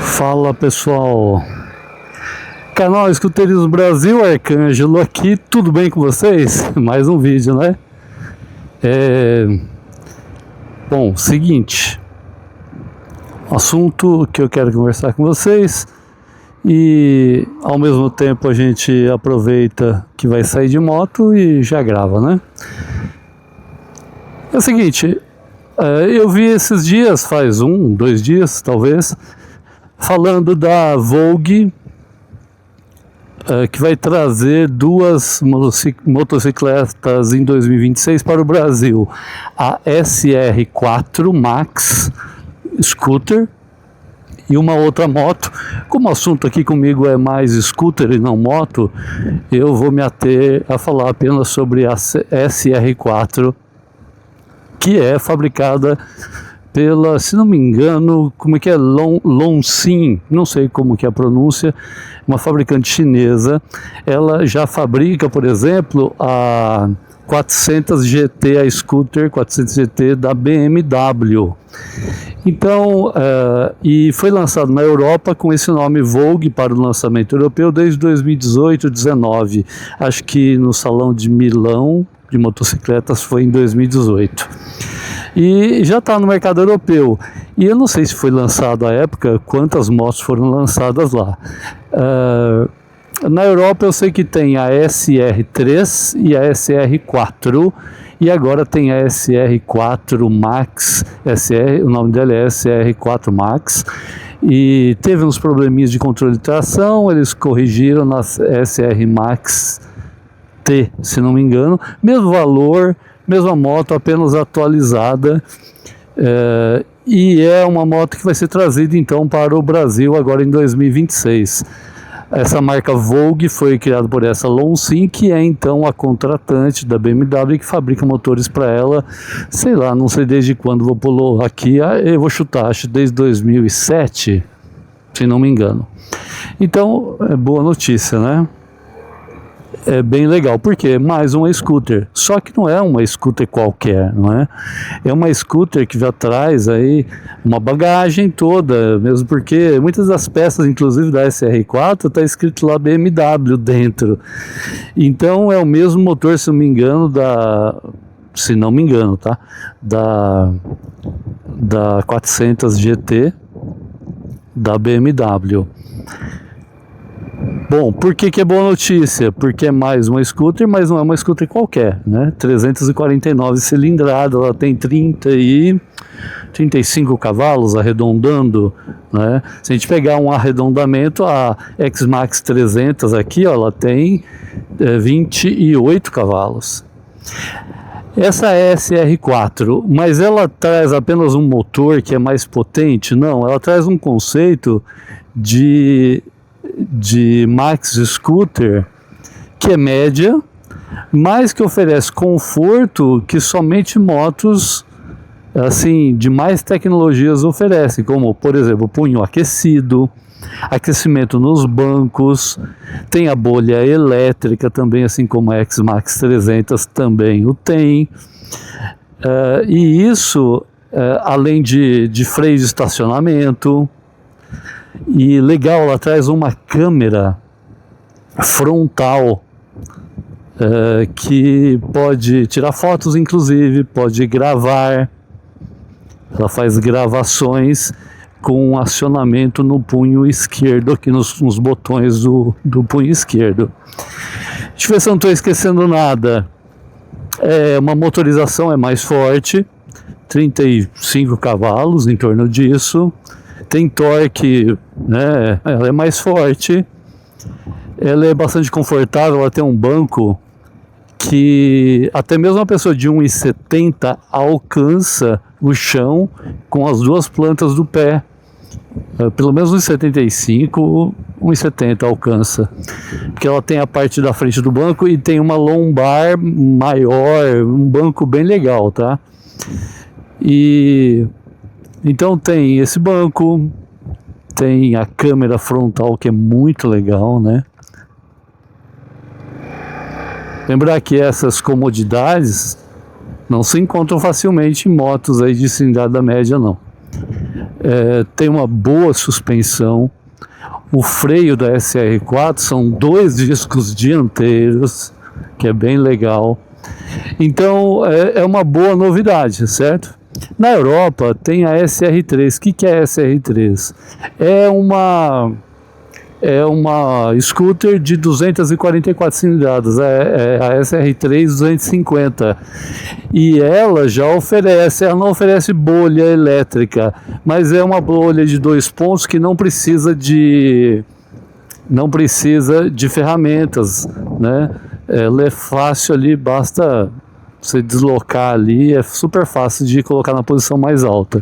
Fala pessoal, canal Escuteiros Brasil, Arcângelo aqui, tudo bem com vocês? Mais um vídeo, né? Bom, seguinte, assunto que eu quero conversar com vocês e ao mesmo tempo a gente aproveita que vai sair de moto e já grava, né? É o seguinte, eu vi esses dias, faz 2 dias talvez, falando da Vogue, que vai trazer 2 motocicletas em 2026 para o Brasil. A SR4 Max Scooter e uma outra moto. Como o assunto aqui comigo é mais scooter e não moto, eu vou me ater a falar apenas sobre a SR4, que é fabricada pela, se não me engano, como é que é? Longxin, não sei como que é a pronúncia, uma fabricante chinesa. Ela já fabrica, por exemplo, a 400 GT, a Scooter 400 GT da BMW. Então, e foi lançado na Europa com esse nome Vogue para o lançamento europeu desde 2018-19. Acho que no Salão de Milão de motocicletas foi em 2018. E já está no mercado europeu. E eu não sei se foi lançado à época, quantas motos foram lançadas lá. Na Europa eu sei que tem a SR3 e a SR4, e agora tem a SR4 Max, o nome dela é SR4 Max, e teve uns probleminhas de controle de tração, eles corrigiram na SR Max T, se não me engano, mesmo valor, mesma moto, apenas atualizada, e é uma moto que vai ser trazida então para o Brasil agora em 2026. Essa marca Vogue foi criada por essa Longxin, que é então a contratante da BMW, que fabrica motores para ela, sei lá, não sei desde quando, vou pôr aqui, eu vou chutar, acho desde 2007, se não me engano. Então, é boa notícia, né? É bem legal, porque mais uma scooter, só que não é uma scooter qualquer, não é? É uma scooter que já traz aí uma bagagem toda, mesmo porque muitas das peças, inclusive da SR4, está escrito lá BMW dentro. Então é o mesmo motor, se não me engano, tá? Da 400 GT da BMW. Bom, por que é boa notícia? Porque é mais uma scooter, mas não é uma scooter qualquer, né? 349 cilindrada, ela tem 35 cavalos, arredondando, né? Se a gente pegar um arredondamento, a X-Max 300 aqui, ó, ela tem 28 cavalos. Essa é a SR4, mas ela traz apenas um motor que é mais potente? Não, ela traz um conceito de Max Scooter que é média, mas que oferece conforto que somente motos assim de mais tecnologias oferecem, como por exemplo punho aquecido, aquecimento nos bancos, tem a bolha elétrica também, assim como a X-Max 300 também o tem, e isso além de freio de estacionamento. E legal, ela traz uma câmera frontal que pode tirar fotos, inclusive, pode gravar. Ela faz gravações com acionamento no punho esquerdo, aqui nos botões do punho esquerdo. Deixa eu ver se eu não estou esquecendo nada. Uma motorização é mais forte, 35 cavalos, em torno disso. Tem torque, né? Ela é mais forte, ela é bastante confortável, ela tem um banco que até mesmo uma pessoa de 1,70 alcança o chão com as 2 plantas do pé. pelo menos 1,75, 1,70 alcança, porque ela tem a parte da frente do banco e tem uma lombar maior, um banco bem legal, tá? E então tem esse banco, tem a câmera frontal que é muito legal, né? Lembrar que essas comodidades não se encontram facilmente em motos aí de cilindrada média, não. Tem uma boa suspensão. O freio da SR4 são 2 discos dianteiros, que é bem legal. Então é uma boa novidade, certo? Na Europa tem a SR3. O que é a SR3? É uma scooter de 244 cilindradas, a SR3 250, e ela não oferece bolha elétrica, mas é uma bolha de 2 pontos que não precisa de ferramentas, né? Ela é fácil ali, basta você deslocar ali, é super fácil de colocar na posição mais alta.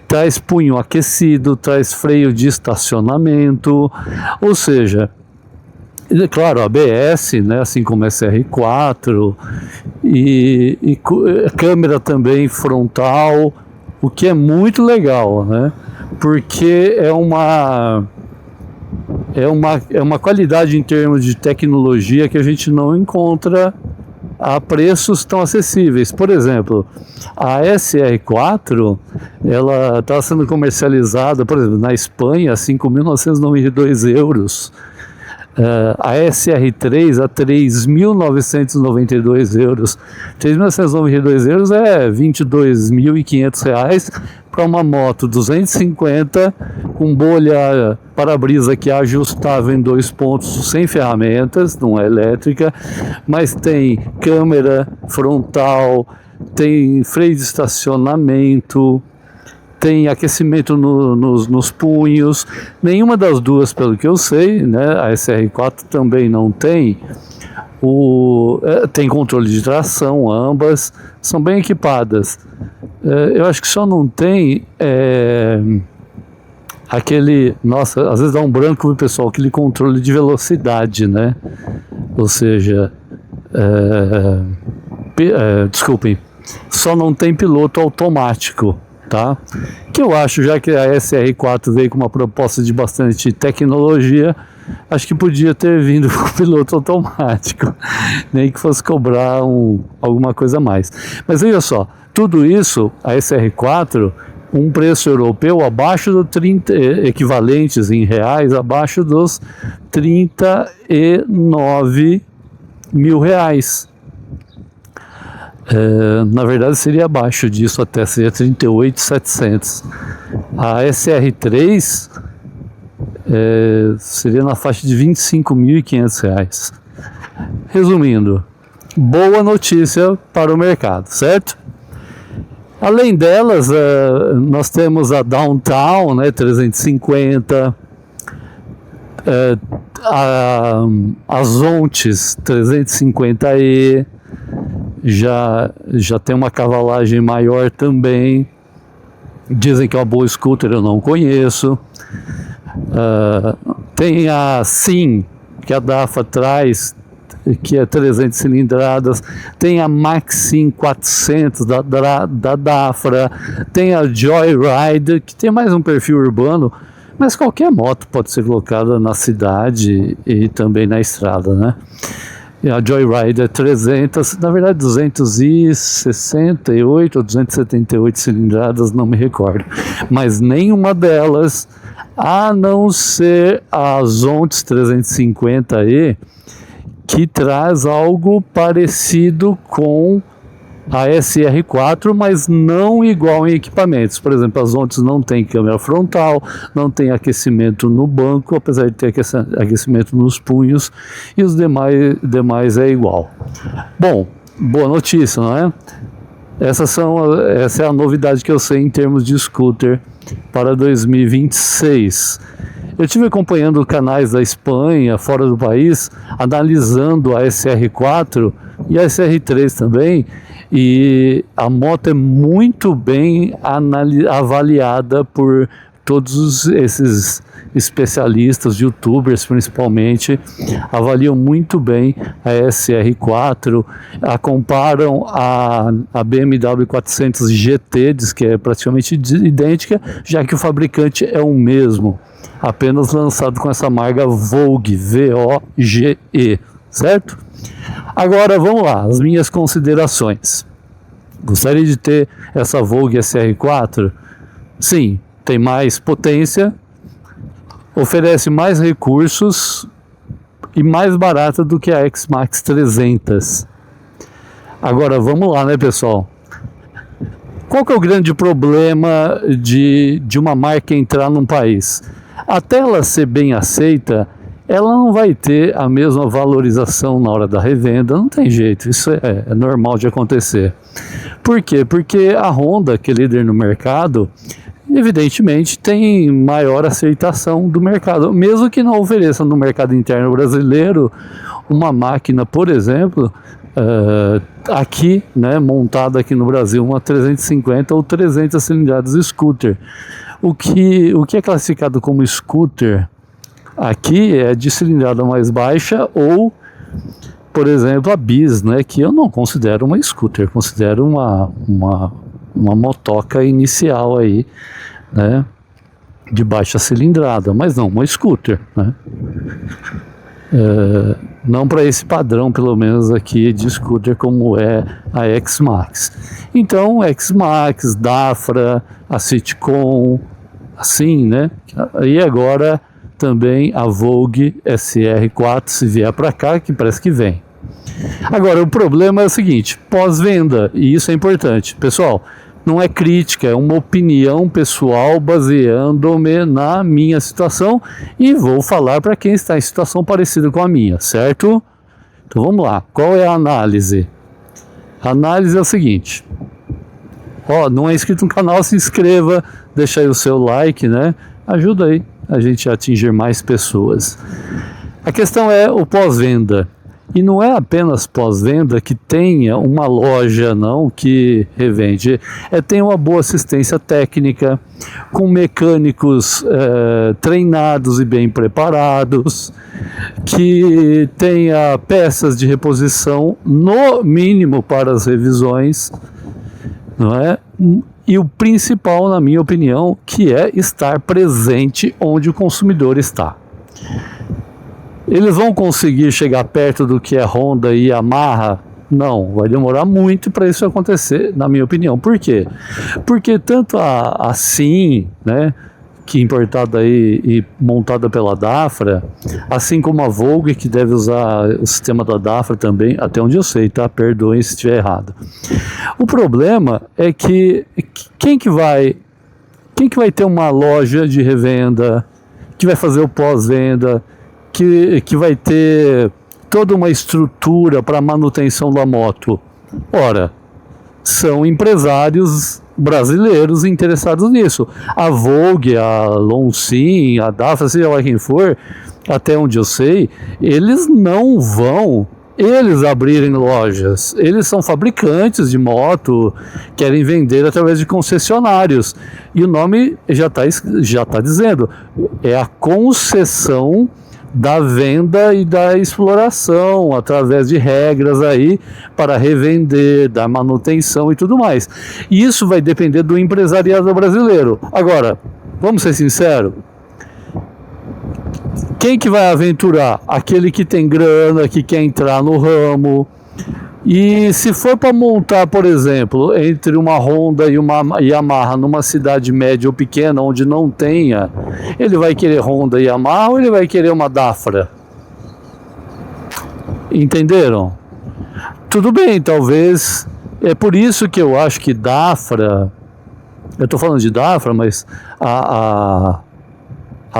Traz punho aquecido, traz freio de estacionamento, ou seja, claro, ABS, né, assim como SR4, e câmera também frontal, o que é muito legal, né, porque é uma qualidade em termos de tecnologia que a gente não encontra a preços tão acessíveis. Por exemplo, a SR4, ela está sendo comercializada, por exemplo, na Espanha, a 5.992 euros. A SR3 a 3.992 euros. 3.992 euros é 22.500 reais para uma moto 250 com bolha para-brisa que é ajustável em 2 pontos, sem ferramentas, não é elétrica, mas tem câmera frontal, tem freio de estacionamento, tem aquecimento nos punhos. Nenhuma das duas, pelo que eu sei, né? A SR4 também não tem. Tem controle de tração, ambas são bem equipadas. Eu acho que só não tem aquele, nossa, às vezes dá um branco, pessoal, aquele controle de velocidade, né? Ou seja, desculpem, só não tem piloto automático, tá? Que eu acho, já que a SR4 veio com uma proposta de bastante tecnologia, acho que podia ter vindo com o piloto automático, nem que fosse cobrar alguma coisa a mais. Mas veja só, tudo isso, a SR4, um preço europeu abaixo do 30, equivalentes em reais, abaixo dos 39 mil reais. Na verdade seria abaixo disso, até seria 38.700. A SR3 seria na faixa de 25.500 reais. Resumindo, boa notícia para o mercado, certo? Além delas, nós temos a Downtown, né, 350, a Zontes 350e, já tem uma cavalagem maior também. Dizem que é uma boa scooter, eu não conheço. Tem a Sim, que a DAFA traz, que é 300 cilindradas. Tem a Maxim 400 da DAFRA. Tem a Joyride, que tem mais um perfil urbano, mas qualquer moto pode ser colocada na cidade e também na estrada, né? E a Joyride é 300, na verdade 268 ou 278 cilindradas, não me recordo. Mas nenhuma delas, a não ser a Zontes 350e, que traz algo parecido com a SR4, mas não igual em equipamentos. Por exemplo, as Zontes não tem câmera frontal, não tem aquecimento no banco, apesar de ter aquecimento nos punhos, e os demais é igual. Bom, boa notícia, não é? Essa é a novidade que eu sei em termos de scooter para 2026. Eu estive acompanhando canais da Espanha, fora do país, analisando a SR4 e a SR3 também, e a moto é muito bem avaliada por todos esses especialistas, youtubers principalmente, avaliam muito bem a SR4, a comparam a BMW 400 GT, diz que é praticamente idêntica, já que o fabricante é o mesmo, apenas lançado com essa marca Vogue, V-O-G-E, certo? Agora vamos lá, as minhas considerações. Gostaria de ter essa Vogue SR4? Sim, tem mais potência, oferece mais recursos e mais barata do que a X-Max 300. Agora vamos lá, né, pessoal? Qual que é o grande problema de uma marca entrar num país? Até ela ser bem aceita, ela não vai ter a mesma valorização na hora da revenda, não tem jeito, isso é normal de acontecer. Por quê? Porque a Honda, que é líder no mercado, evidentemente tem maior aceitação do mercado, mesmo que não ofereça no mercado interno brasileiro uma máquina, por exemplo, aqui, né, montada aqui no Brasil, uma 350 ou 300 cilindradas scooter. O que é classificado como scooter aqui é de cilindrada mais baixa ou, por exemplo, a Bis, né, que eu não considero uma scooter, considero uma motoca inicial aí, né, de baixa cilindrada, mas não uma scooter, né? Não para esse padrão, pelo menos aqui de scooter como é a X-Max. Então, X-Max, Dafra, a Citicon, assim, né? E agora também a Vogue SR4, se vier para cá, que parece que vem. Agora, o problema é o seguinte, pós-venda, e isso é importante. Pessoal, não é crítica, é uma opinião pessoal baseando-me na minha situação e vou falar para quem está em situação parecida com a minha, certo? Então vamos lá, qual é a análise? A análise é o seguinte, não é inscrito no canal, se inscreva, deixa aí o seu like, né? Ajuda aí a gente a atingir mais pessoas. A questão é o pós-venda. E não é apenas pós-venda que tenha uma loja não que revende, tem uma boa assistência técnica, com mecânicos treinados e bem preparados, que tenha peças de reposição no mínimo para as revisões, não é? E o principal, na minha opinião, que é estar presente onde o consumidor está. Eles vão conseguir chegar perto do que é Honda e Yamaha? Não, vai demorar muito para isso acontecer, na minha opinião. Por quê? Porque tanto a Sim, né, que é importada aí e montada pela Dafra, assim como a Vogue, que deve usar o sistema da Dafra também, até onde eu sei, tá? Perdoem se estiver errado. O problema é que quem que vai ter uma loja de revenda, que vai fazer o pós-venda, que vai ter toda uma estrutura para manutenção da moto? Ora, são empresários brasileiros interessados nisso. A Vogue, a Longines, a Dafra, seja lá quem for, até onde eu sei, eles não vão abrirem lojas. Eles são fabricantes de moto, querem vender através de concessionários. E o nome já tá dizendo, é a concessão da venda e da exploração, através de regras aí para revender, da manutenção e tudo mais. E isso vai depender do empresariado brasileiro. Agora, vamos ser sinceros, quem que vai aventurar? Aquele que tem grana, que quer entrar no ramo. E se for para montar, por exemplo, entre uma Honda e uma Yamaha numa cidade média ou pequena onde não tenha, ele vai querer Honda e Yamaha ou ele vai querer uma Dafra? Entenderam? Tudo bem, talvez. É por isso que eu acho que Dafra, eu estou falando de Dafra, mas a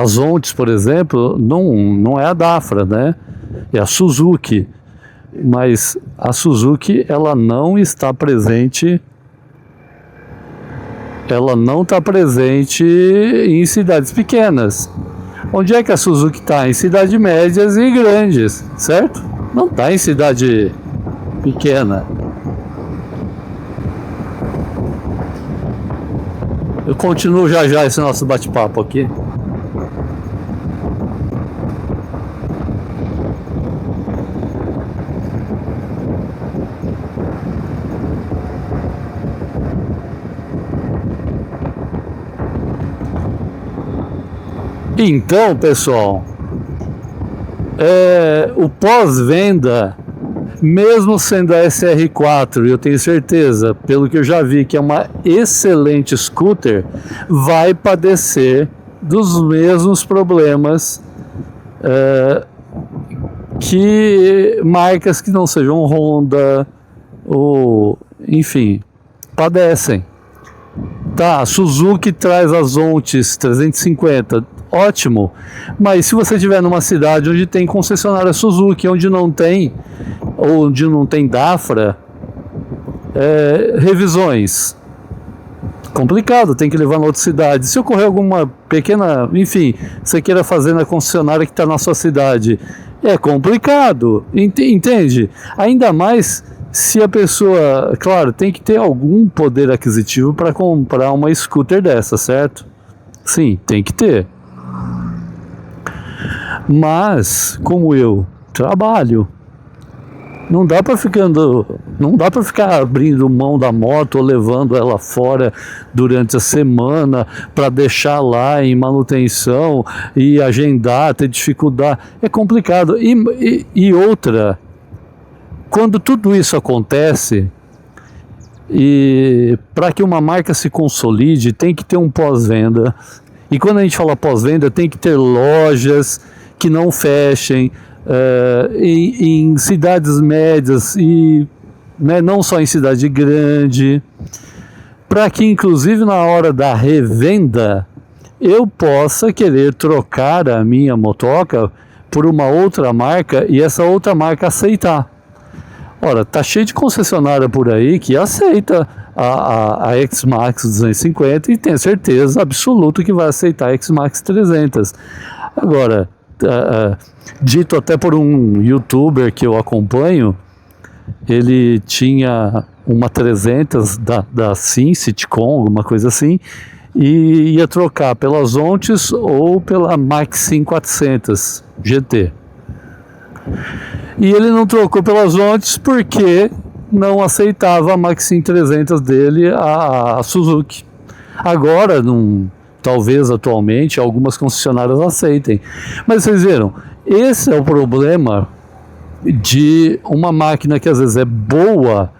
Zontes, por exemplo, não é a Dafra, né? É a Suzuki. Mas a Suzuki, ela não está presente em cidades pequenas. Onde é que a Suzuki está? Em cidades médias e grandes, certo? Não está em cidade pequena. Eu continuo já já esse nosso bate-papo aqui. Então, pessoal, o pós-venda, mesmo sendo a SR4, eu tenho certeza, pelo que eu já vi, que é uma excelente scooter, vai padecer dos mesmos problemas que marcas que não sejam Honda, ou enfim, padecem. Tá, a Suzuki traz as Ontes 350, ótimo, mas se você estiver numa cidade onde tem concessionária Suzuki, onde não tem Dafra, revisões, complicado, tem que levar na outra cidade. Se ocorrer alguma pequena, enfim, você queira fazer na concessionária que está na sua cidade, é complicado, entende? Ainda mais se a pessoa, claro, tem que ter algum poder aquisitivo para comprar uma scooter dessa, certo? Sim, tem que ter. Mas, como eu trabalho, não dá para ficar abrindo mão da moto ou levando ela fora durante a semana para deixar lá em manutenção e agendar, ter dificuldade. É complicado. E outra, quando tudo isso acontece, e para que uma marca se consolide, tem que ter um pós-venda. E quando a gente fala pós-venda, tem que ter lojas que não fechem, em cidades médias e, né, não só em cidade grande, para que inclusive na hora da revenda eu possa querer trocar a minha motoca por uma outra marca e essa outra marca aceitar. Ora, tá cheio de concessionária por aí que aceita a X-Max 250 e tem certeza absoluta que vai aceitar a X-Max 300. Agora, dito até por um youtuber que eu acompanho, ele tinha uma 300 da Sim, Sitcom, alguma coisa assim, e ia trocar pelas Ontes ou pela Maxim 400 GT. E ele não trocou pelas Ontes porque não aceitava a Maxim 300 dele, a Suzuki. Agora, talvez atualmente, algumas concessionárias aceitem. Mas vocês viram, esse é o problema de uma máquina que às vezes é boa,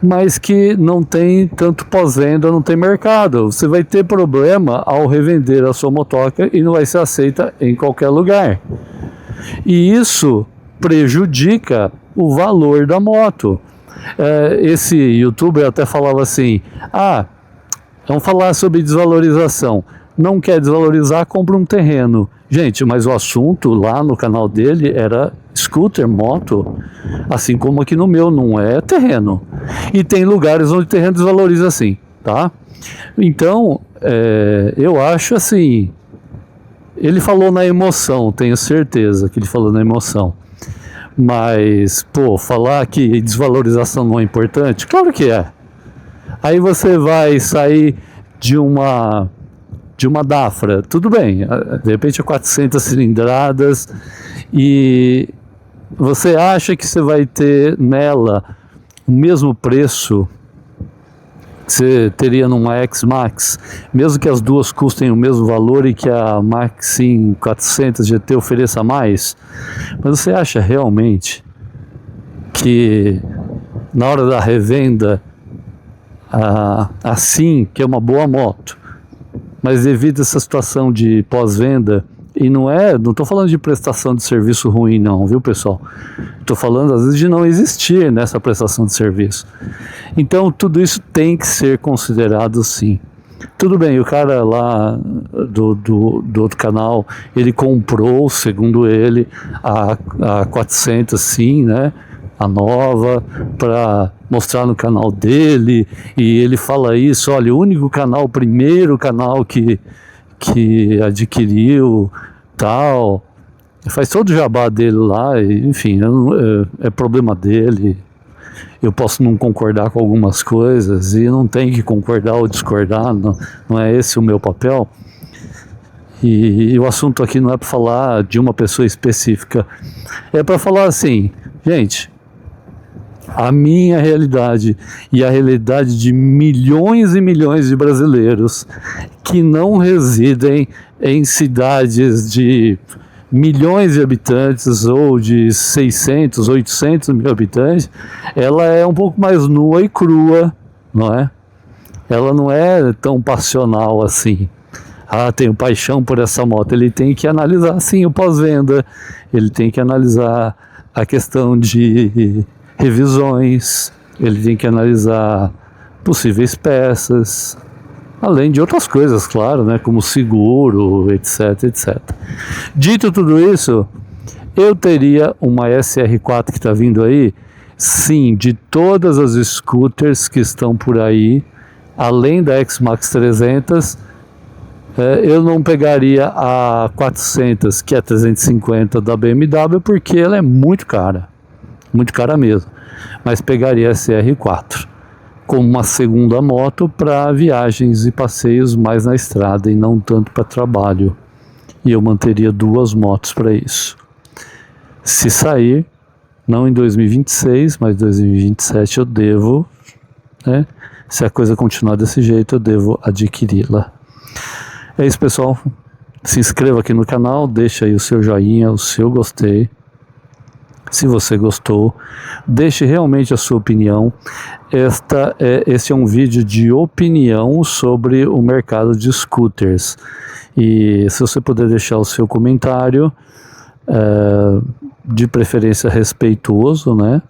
mas que não tem tanto pós-venda, não tem mercado. Você vai ter problema ao revender a sua motoca e não vai ser aceita em qualquer lugar. E isso prejudica o valor da moto. Esse youtuber até falava assim: vamos falar sobre desvalorização. Não quer desvalorizar, compra um terreno. Gente, mas o assunto lá no canal dele era scooter, moto, assim como aqui no meu, não é terreno. E tem lugares onde o terreno desvaloriza sim, tá? Então, eu acho assim, ele falou na emoção, tenho certeza que ele falou na emoção. Mas, falar que desvalorização não é importante? Claro que é. Aí você vai sair de uma Dafra, tudo bem, de repente é 400 cilindradas e você acha que você vai ter nela o mesmo preço que você teria numa X-Max, mesmo que as duas custem o mesmo valor e que a Maxim 400 GT ofereça mais, mas você acha realmente que na hora da revenda, assim, que é uma boa moto, mas devido a essa situação de pós-venda, e não estou falando de prestação de serviço ruim não, viu pessoal? Estou falando às vezes de não existir nessa prestação de serviço. Então tudo isso tem que ser considerado sim. Tudo bem, o cara lá do outro canal, ele comprou, segundo ele, a 400 sim, né? A nova, para mostrar no canal dele, e ele fala isso, olha, o primeiro canal que adquiriu, tal, faz todo o jabá dele lá, e, enfim, é problema dele, eu posso não concordar com algumas coisas e não tem que concordar ou discordar, não é esse o meu papel. E o assunto aqui não é para falar de uma pessoa específica, é para falar assim, gente, a minha realidade e a realidade de milhões e milhões de brasileiros que não residem em cidades de milhões de habitantes ou de 600, 800 mil habitantes, ela é um pouco mais nua e crua, não é? Ela não é tão passional assim. Ah, tenho paixão por essa moto. Ele tem que analisar, sim, o pós-venda, ele tem que analisar a questão de revisões, ele tem que analisar possíveis peças, além de outras coisas, claro, né, como seguro, etc, etc. Dito tudo isso, eu teria uma SR4 que está vindo aí, sim, de todas as scooters que estão por aí, além da X-Max 300, eu não pegaria a 400, que é 350 da BMW, porque ela é muito cara mesmo, mas pegaria a SR4 como uma segunda moto para viagens e passeios mais na estrada e não tanto para trabalho, e eu manteria duas motos para isso. Se sair, não em 2026, mas 2027 eu devo, né? Se a coisa continuar desse jeito, eu devo adquiri-la. É isso, pessoal. Se inscreva aqui no canal, deixa aí o seu joinha, o seu gostei. Se você gostou, deixe realmente a sua opinião. Esse é um vídeo de opinião sobre o mercado de scooters. E se você puder deixar o seu comentário, de preferência respeitoso, né?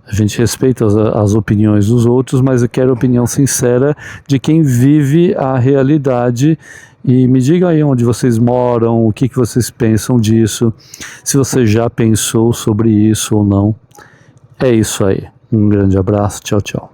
A gente respeita as opiniões dos outros, mas eu quero a opinião sincera de quem vive a realidade. E me diga aí onde vocês moram, o que vocês pensam disso, se você já pensou sobre isso ou não. É isso aí. Um grande abraço, tchau, tchau.